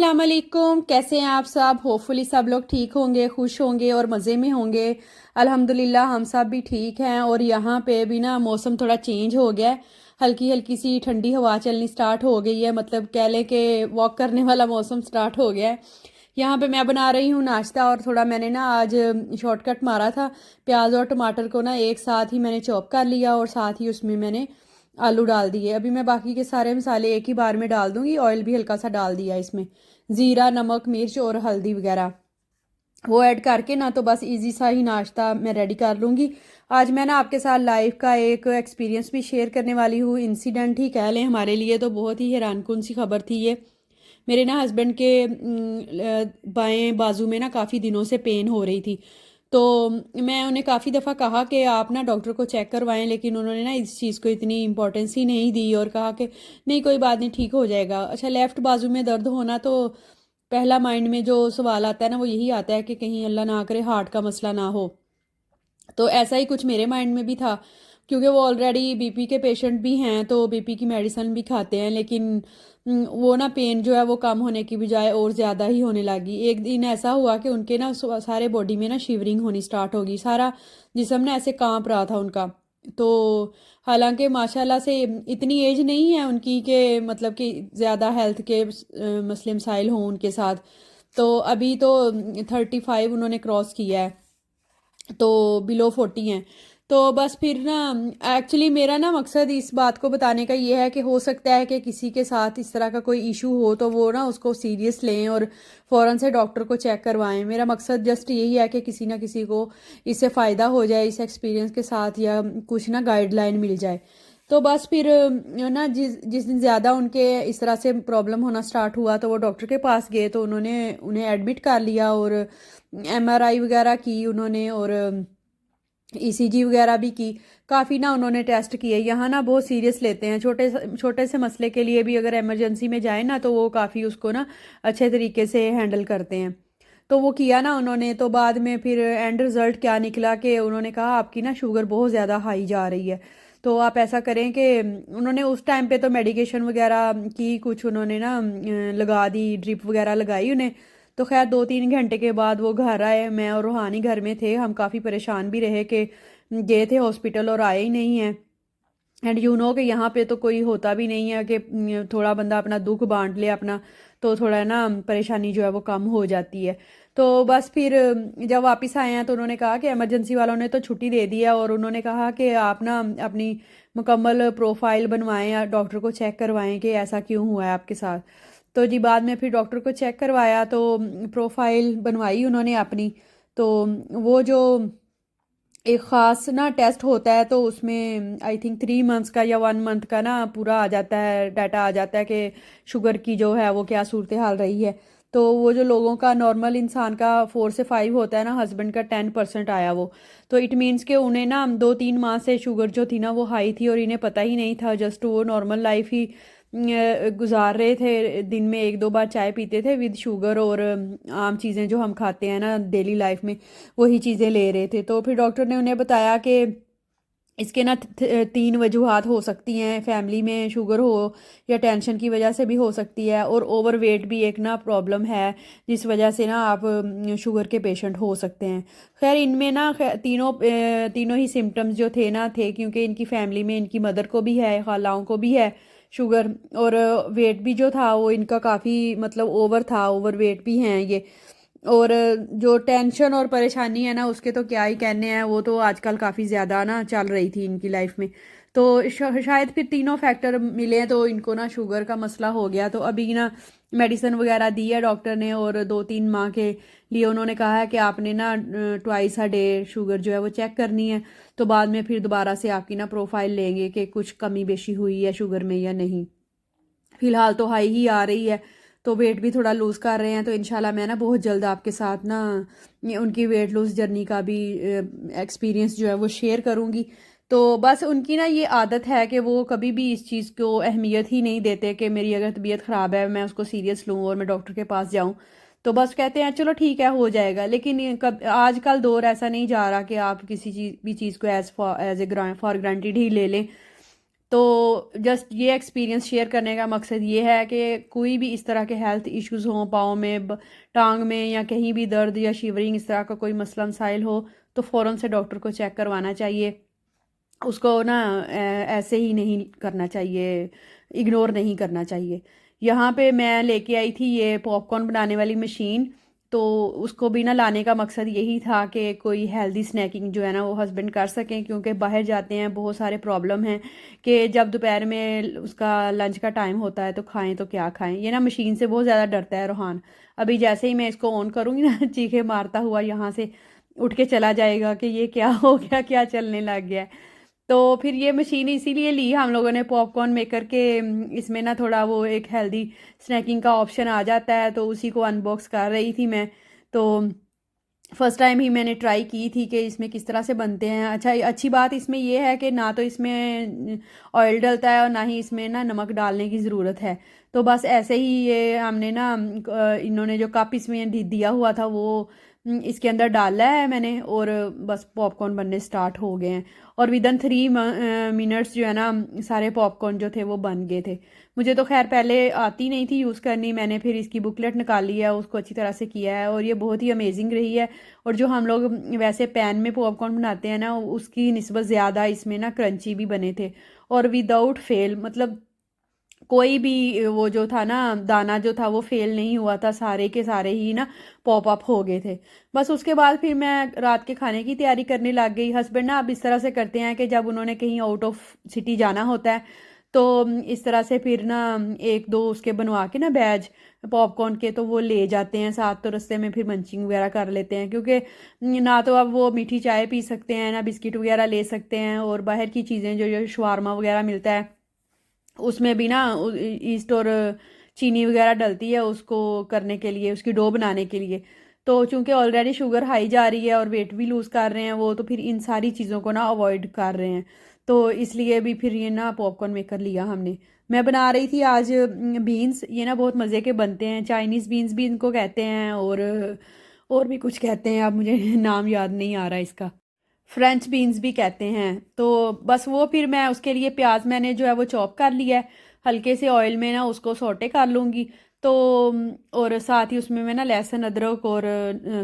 अस्सलाम वालेकुम। कैसे हैं आप सब? होपफुली सब लोग ठीक होंगे, खुश होंगे और मज़े में होंगे। अल्हम्दुलिल्लाह हम सब भी ठीक हैं। और यहाँ पे भी ना मौसम थोड़ा चेंज हो गया है, हल्की हल्की सी ठंडी हवा चलनी स्टार्ट हो गई है। मतलब कह लें कि वॉक करने वाला मौसम स्टार्ट हो गया है। यहाँ पे मैं बना रही हूँ नाश्ता और थोड़ा मैंने ना आज शॉर्टकट मारा था। प्याज और टमाटर को ना एक साथ ही मैंने चॉप कर लिया और साथ ही उसमें मैंने आलू डाल दिए। अभी मैं बाकी के सारे मसाले एक ही बार में डाल दूंगी। ऑयल भी हल्का सा डाल दिया इसमें, ज़ीरा, नमक, मिर्च और हल्दी वगैरह वो ऐड करके ना, तो बस इजी सा ही नाश्ता मैं रेडी कर लूँगी। आज मैं ना आपके साथ लाइफ का एक एक्सपीरियंस भी शेयर करने वाली हूँ। इंसिडेंट ही कह लें, हमारे लिए तो बहुत ही हैरानकुन सी खबर थी ये। मेरे ना हस्बैंड के बाएं बाजू में ना काफ़ी दिनों से पेन हो रही थी। तो मैं उन्हें काफ़ी दफ़ा कहा कि आप ना डॉक्टर को चेक करवाएं, लेकिन उन्होंने ना इस चीज़ को इतनी इम्पोर्टेंस ही नहीं दी और कहा कि नहीं कोई बात नहीं, ठीक हो जाएगा। अच्छा, लेफ़्ट बाजू में दर्द होना, तो पहला माइंड में जो सवाल आता है ना वो यही आता है कि कहीं अल्लाह ना करे हार्ट का मसला ना हो। तो ऐसा ही कुछ मेरे माइंड में भी था, क्योंकि वो ऑलरेडी बीपी के पेशेंट भी हैं, तो बीपी की मेडिसिन भी खाते हैं। लेकिन वो ना पेन जो है वो कम होने की बजाय और ज़्यादा ही होने लगी। एक दिन ऐसा हुआ कि उनके ना सारे बॉडी में ना शिवरिंग होनी स्टार्ट होगी, सारा जिस्म ना ऐसे कांप रहा था उनका। तो हालांकि माशाल्लाह से इतनी एज नहीं है उनकी कि मतलब कि ज़्यादा हेल्थ के मसले मसाइल हों उनके साथ। तो अभी तो 35 उन्होंने क्रॉस किया है, तो बिलो 40 हैं। तो बस फिर ना, एक्चुअली मेरा ना मकसद इस बात को बताने का ये है कि हो सकता है कि किसी के साथ इस तरह का कोई इशू हो तो वो ना उसको सीरियस लें और फ़ौरन से डॉक्टर को चेक करवाएं। मेरा मकसद जस्ट यही है कि किसी ना किसी को इससे फ़ायदा हो जाए इस एक्सपीरियंस के साथ, या कुछ ना गाइडलाइन मिल जाए। तो बस फिर ना जिस जिस दिन ज़्यादा उनके इस तरह से प्रॉब्लम होना स्टार्ट हुआ तो वो डॉक्टर के पास गए, तो उन्होंने उन्हें एडमिट कर लिया और एमआरआई वगैरह की उन्होंने, और ईसीजी वगैरह भी की। काफ़ी ना उन्होंने टेस्ट किए। यहाँ ना बहुत सीरियस लेते हैं, छोटे छोटे से मसले के लिए भी अगर इमरजेंसी में जाए ना तो वो काफ़ी उसको ना अच्छे तरीके से हैंडल करते हैं। तो वो किया ना उन्होंने। तो बाद में फिर एंड रिज़ल्ट क्या निकला कि उन्होंने कहा आपकी ना शुगर बहुत ज़्यादा हाई जा रही है, तो आप ऐसा करें कि उन्होंने उस टाइम पे तो मेडिकेशन वगैरह की, कुछ उन्होंने ना लगा दी, ड्रिप वगैरह लगाई उन्हें। तो खैर 2-3 घंटे के बाद वो घर आए। मैं और रूहानी घर में थे। हम काफ़ी परेशान भी रहे कि गए थे हॉस्पिटल और आए ही नहीं हैं। एंड यू नो कि यहाँ पे तो कोई होता भी नहीं है कि थोड़ा बंदा अपना दुख बांट ले अपना, तो थोड़ा ना परेशानी जो है वो कम हो जाती है। तो बस फिर जब वापस आए हैं तो उन्होंने कहा कि इमरजेंसी वालों ने तो छुट्टी दे दी है, और उन्होंने कहा कि आप ना अपनी मुकम्मल प्रोफाइल बनवाएं या डॉक्टर को चेक करवाएं कि ऐसा क्यों हुआ है आपके साथ। तो जी बाद में फिर डॉक्टर को चेक करवाया, तो प्रोफाइल बनवाई उन्होंने अपनी। तो वो जो एक ख़ास ना टेस्ट होता है, तो उसमें आई थिंक 3 मंथ्स का या 1 मंथ का ना पूरा आ जाता है, डाटा आ जाता है कि शुगर की जो है वो क्या सूरत हाल रही है। तो वो जो लोगों का नॉर्मल इंसान का 4 से 5 होता है ना, हस्बैंड का 10% आया वो। तो इट मीन्स कि उन्हें ना 2-3 माह से शुगर जो थी ना वो हाई थी और इन्हें पता ही नहीं था। जस्ट वो नॉर्मल लाइफ ही गुजार रहे थे। दिन में 1-2 बार चाय पीते थे विद शुगर, और आम चीज़ें जो हम खाते हैं ना डेली लाइफ में वही चीज़ें ले रहे थे। तो फिर डॉक्टर ने उन्हें बताया कि इसके ना 3 वजूहात हो सकती हैं। फैमिली में शुगर हो, या टेंशन की वजह से भी हो सकती है, और ओवर वेट भी एक ना प्रॉब्लम है जिस वजह से ना आप शुगर के पेशेंट हो सकते हैं। खैर इनमें ना तीनों ही सिम्टम्स जो थे ना थे, क्योंकि इनकी फैमिली में इनकी मदर को भी है, खालाओं को भी है शुगर, और वेट भी जो था वो इनका काफ़ी मतलब ओवर था, ओवर वेट भी हैं ये। और जो टेंशन और परेशानी है ना उसके तो क्या ही कहने हैं, वो तो आजकल काफ़ी ज़्यादा ना चल रही थी इनकी लाइफ में। तो शायद फिर तीनों फैक्टर मिले तो इनको ना शुगर का मसला हो गया। तो अभी ना मेडिसिन वगैरह दी है डॉक्टर ने, और 2-3 माह के लिए उन्होंने कहा है कि आपने ना ट्वाइस अ डे शुगर जो है वो चेक करनी है। तो बाद में फिर दोबारा से आपकी ना प्रोफाइल लेंगे कि कुछ कमी बेशी हुई है शुगर में या नहीं। फिलहाल तो हाई ही आ रही है, तो वेट भी थोड़ा लूज़ कर रहे हैं। तो इंशाल्लाह मैं ना बहुत जल्द आपके साथ ना उनकी वेट लूज़ जर्नी का भी एक्सपीरियंस जो है वो शेयर करूँगी। तो बस उनकी ना ये आदत है कि वो कभी भी इस चीज़ को अहमियत ही नहीं देते कि मेरी अगर तबीयत ख़राब है मैं उसको सीरियस लूँ और मैं डॉक्टर के पास जाऊँ। तो बस कहते हैं चलो ठीक है हो जाएगा। लेकिन ये कब आजकल दौर ऐसा नहीं जा रहा कि आप किसी चीज़ भी चीज़ को एज ए फॉर ग्रांटेड ही ले लें। तो जस्ट ये एक्सपीरियंस शेयर करने का मकसद ये है कि कोई भी इस तरह के हेल्थ इश्यूज़ हों, पाँव में, टांग में, या कहीं भी दर्द या शिवरिंग, इस तरह का कोई मसला मसाइल हो, तो फ़ौरन से डॉक्टर को चेक करवाना चाहिए। उसको ना ऐसे ही नहीं करना चाहिए, इग्नोर नहीं करना चाहिए। यहाँ पे मैं लेके आई थी ये पॉपकॉर्न बनाने वाली मशीन, तो उसको भी ना लाने का मकसद यही था कि कोई हेल्दी स्नैकिंग जो है ना वो हस्बैंड कर सकें, क्योंकि बाहर जाते हैं, बहुत सारे प्रॉब्लम हैं कि जब दोपहर में उसका लंच का टाइम होता है तो खाएं तो क्या खाएं। ये ना मशीन से बहुत ज़्यादा डरता है रोहान। अभी जैसे ही मैं इसको ऑन करूँगी ना चीखे मारता हुआ यहाँ से उठ के चला जाएगा कि ये क्या हो गया, क्या चलने लग गया है। तो फिर ये मशीन इसीलिए ली हम लोगों ने पॉपकॉर्न मेकर के, इसमें ना थोड़ा वो एक हेल्दी स्नैकिंग का ऑप्शन आ जाता है, तो उसी को अनबॉक्स कर रही थी मैं। तो फर्स्ट टाइम ही मैंने ट्राई की थी कि इसमें किस तरह से बनते हैं। अच्छा, अच्छी बात इसमें ये है कि ना तो इसमें ऑयल डलता है और ना ही इसमें ना नमक डालने की ज़रूरत है। तो बस ऐसे ही ये हमने ना इन्होंने जो कप इसमें दिया हुआ था वो इसके अंदर डाला है मैंने, और बस पॉपकॉर्न बनने स्टार्ट हो गए हैं। और विदन 3 मिनट्स जो है ना सारे पॉपकॉर्न जो थे वो बन गए थे। मुझे तो खैर पहले आती नहीं थी यूज़ करनी, मैंने फिर इसकी बुकलेट निकाली है, उसको अच्छी तरह से किया है, और ये बहुत ही अमेजिंग रही है। और जो हम लोग वैसे पैन में पॉपकॉर्न बनाते हैं ना उसकी निस्बत ज़्यादा इसमें ना क्रंची भी बने थे, और विदाउट फेल, मतलब कोई भी वो जो था ना दाना जो था वो फेल नहीं हुआ था, सारे के सारे ही ना पॉप अप हो गए थे। बस उसके बाद फिर मैं रात के खाने की तैयारी करने लग गई। हस्बैंड ना अब इस तरह से करते हैं कि जब उन्होंने कहीं आउट ऑफ सिटी जाना होता है तो इस तरह से फिर ना एक दो उसके बनवा के ना बैच पॉपकॉर्न के, तो वो ले जाते हैं साथ, तो रास्ते में फिर मंचिंग वगैरह कर लेते हैं, क्योंकि ना तो अब वो मीठी चाय पी सकते हैं ना बिस्किट वगैरह ले सकते हैं, और बाहर की चीज़ें जो शवारमा वगैरह मिलता है उसमें भी ना ईस्ट और चीनी वगैरह डलती है उसको करने के लिए, उसकी डो बनाने के लिए। तो चूंकि ऑलरेडी शुगर हाई जा रही है और वेट भी लूज़ कर रहे हैं वो, तो फिर इन सारी चीज़ों को ना अवॉइड कर रहे हैं। तो इसलिए भी फिर ये ना पॉपकॉर्न मेकर लिया हमने। मैं बना रही थी आज बीन्स, ये ना बहुत मज़े के बनते हैं, चाइनीज़ बीन्स भी इनको कहते हैं, और भी कुछ कहते हैं, अब मुझे नाम याद नहीं आ रहा इसका। फ्रेंच बीन्स भी कहते हैं। तो बस वो फिर मैं उसके लिए प्याज मैंने जो है वो चॉप कर लिया है, हल्के से ऑयल में ना उसको सौटे कर लूँगी। तो और साथ ही उसमें मैं ना लहसुन अदरक और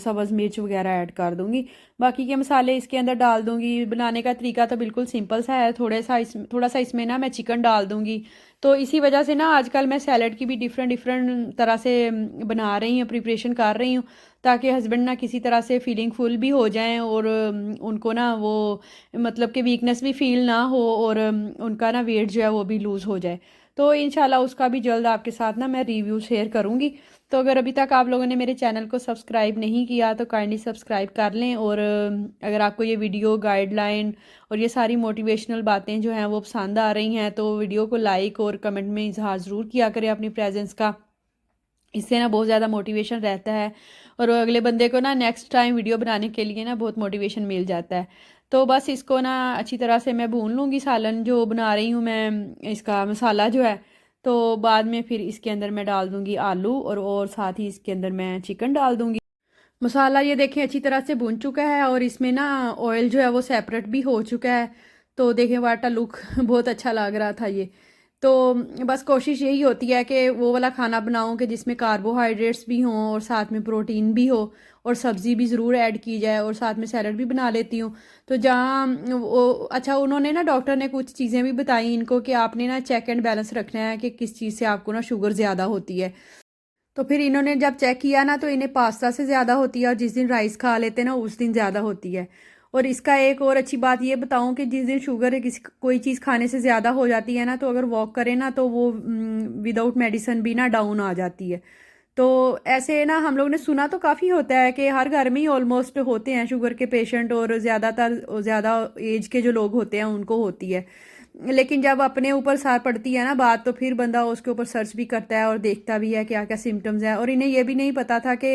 सब्ज़ मिर्च वगैरह ऐड कर दूँगी। बाकी के मसाले इसके अंदर डाल दूँगी। बनाने का तरीका तो बिल्कुल सिंपल सा है, थोड़ा सा इसमें ना मैं चिकन डाल दूँगी। तो इसी वजह से ना आजकल मैं सैलड की भी डिफरेंट डिफरेंट तरह से बना रही हूँ, प्रिपरेशन कर रही हूँ, ताकि हस्बैंड ना किसी तरह से फीलिंग फुल भी हो जाएं, और उनको ना वो मतलब कि वीकनेस भी फील ना हो, और उनका ना वेट जो है वो भी लूज़ हो जाए। तो इंशाल्लाह उसका भी जल्द आपके साथ ना मैं रिव्यू शेयर करूँगी। तो अगर अभी तक आप लोगों ने मेरे चैनल को सब्सक्राइब नहीं किया तो काइंडली सब्सक्राइब कर लें, और अगर आपको ये वीडियो गाइडलाइन और ये सारी मोटिवेशनल बातें जो हैं वो पसंद आ रही हैं तो वीडियो को लाइक और कमेंट में इजहार ज़रूर किया करें अपनी प्रेजेंस का। इससे ना बहुत ज़्यादा मोटिवेशन रहता है, और अगले बंदे को ना नेक्स्ट टाइम वीडियो बनाने के लिए ना बहुत मोटिवेशन मिल जाता है। तो बस इसको ना अच्छी तरह से मैं भून लूँगी, सालन जो बना रही हूँ मैं इसका मसाला जो है। तो बाद में फिर इसके अंदर मैं डाल दूँगी आलू, और साथ ही इसके अंदर मैं चिकन डाल दूँगी। मसाला ये देखें अच्छी तरह से भुन चुका है, और इसमें ना ऑयल जो है वो सेपरेट भी हो चुका है। तो देखें वाटा लुक बहुत अच्छा लग रहा था ये। तो बस कोशिश यही होती है कि वो वाला खाना बनाऊं कि जिसमें कार्बोहाइड्रेट्स भी हों और साथ में प्रोटीन भी हो, और सब्ज़ी भी ज़रूर ऐड की जाए, और साथ में सैलड भी बना लेती हूँ। तो जहाँ वो अच्छा, उन्होंने ना डॉक्टर ने कुछ चीज़ें भी बताई इनको कि आपने ना चेक एंड बैलेंस रखना है कि किस चीज़ से आपको ना शुगर ज़्यादा होती है। तो फिर इन्होंने जब चेक किया ना तो इन्हें पास्ता से ज़्यादा होती है, और जिस दिन राइस खा लेते हैं ना उस दिन ज़्यादा होती है। और इसका एक और अच्छी बात ये बताऊं कि जिस दिन शुगर है किसी कोई चीज़ खाने से ज़्यादा हो जाती है ना, तो अगर वॉक करें ना तो वो विदाउट मेडिसिन भी ना डाउन आ जाती है। तो ऐसे ना हम लोग ने सुना तो काफ़ी होता है कि हर घर में ही ऑलमोस्ट होते हैं शुगर के पेशेंट, और ज़्यादा एज के जो लोग होते हैं उनको होती है। लेकिन जब अपने ऊपर सार पड़ती है ना बात, तो फिर बंदा उसके ऊपर सर्च भी करता है और देखता भी है क्या क्या सिम्टम्स हैं। और इन्हें ये भी नहीं पता था कि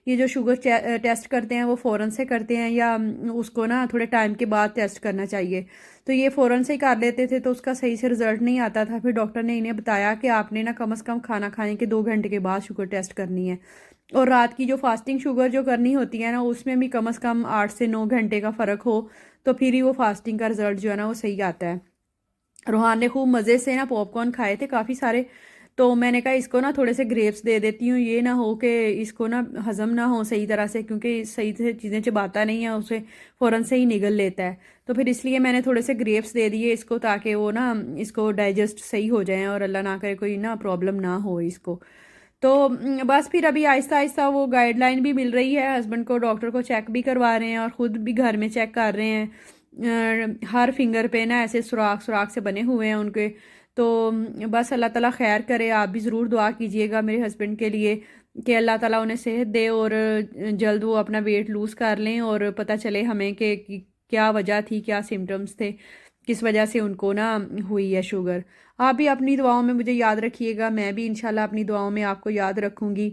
ये जो शुगर टेस्ट करते हैं वो फ़ौरन से करते हैं, या उसको ना थोड़े टाइम के बाद टेस्ट करना चाहिए। तो ये फ़ौरन से ही कर लेते थे तो उसका सही से रिजल्ट नहीं आता था। फिर डॉक्टर ने इन्हें बताया कि आपने ना कम से कम खाना खाने के 2 घंटे के बाद शुगर टेस्ट करनी है, और रात की जो फास्टिंग शुगर जो करनी होती है ना उसमें भी कम से कम 8 से 9 घंटे का फ़र्क हो, तो फिर ही वो फास्टिंग का रिजल्ट जो है ना वो सही आता है। रूहान ने खूब मज़े से ना पॉपकॉर्न खाए थे काफ़ी सारे। तो मैंने कहा इसको ना थोड़े से ग्रेप्स दे देती हूँ, ये ना हो कि इसको ना हज़म ना हो सही तरह से, क्योंकि सही से चीज़ें चबाता नहीं है, उसे फ़ौरन से ही निगल लेता है। तो फिर इसलिए मैंने थोड़े से ग्रेप्स दे दिए इसको, ताकि वो ना इसको डाइजेस्ट सही हो जाए और अल्लाह ना करे कोई ना प्रॉब्लम ना हो इसको। तो बस फिर अभी आहिस्ता आहिस्ता वो गाइडलाइन भी मिल रही है, हस्बैंड को डॉक्टर को चेक भी करवा रहे हैं और ख़ुद भी घर में चेक कर रहे हैं। हर फिंगर पे ना ऐसे सुराख सुराख से बने हुए हैं उनके। तो बस अल्लाह ताला खैर करे, आप भी ज़रूर दुआ कीजिएगा मेरे हस्बैंड के लिए कि अल्लाह ताला उन्हें सेहत दे और जल्द वो अपना वेट लूज़ कर लें और पता चले हमें कि क्या वजह थी, क्या सिम्टम्स थे, किस वजह से उनको ना हुई है शुगर। आप भी अपनी दुआओं में मुझे याद रखिएगा, मैं भी इंशाल्लाह अपनी दुआओं में आपको याद रखूँगी।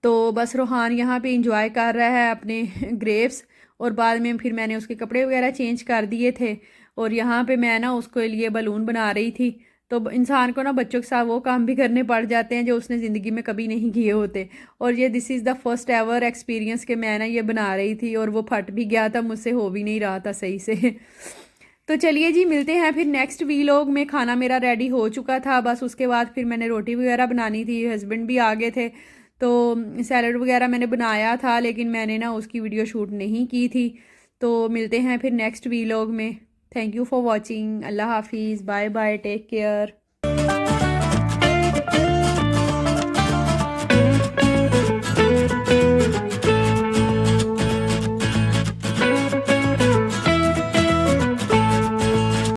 तो बस रूहान यहाँ पे इंजॉय कर रहा है अपने ग्रेप्स, और बाद में फिर मैंने उसके कपड़े वगैरह चेंज कर दिए थे और यहाँ पे मैं ना उसके लिए बलून बना रही थी। तो इंसान को ना बच्चों के साथ वो काम भी करने पड़ जाते हैं जो उसने ज़िंदगी में कभी नहीं किए होते। और ये this is the first ever experience कि मैं ना ये बना रही थी और वो फट भी गया था, मुझसे हो भी नहीं रहा था सही से। तो चलिए जी, मिलते हैं फिर नेक्स्ट वीलॉग में। खाना मेरा रेडी हो चुका था, बस उसके बाद फिर मैंने रोटी वगैरह बनानी थी, हस्बैंड भी आ गए थे। तो सैलड वगैरह मैंने बनाया था, लेकिन मैंने ना उसकी वीडियो शूट नहीं की थी। तो मिलते हैं फिर नेक्स्ट वीलॉग में। Thank you for watching. अल्लाह हाफिज़, बाय बाय, टेक केयर।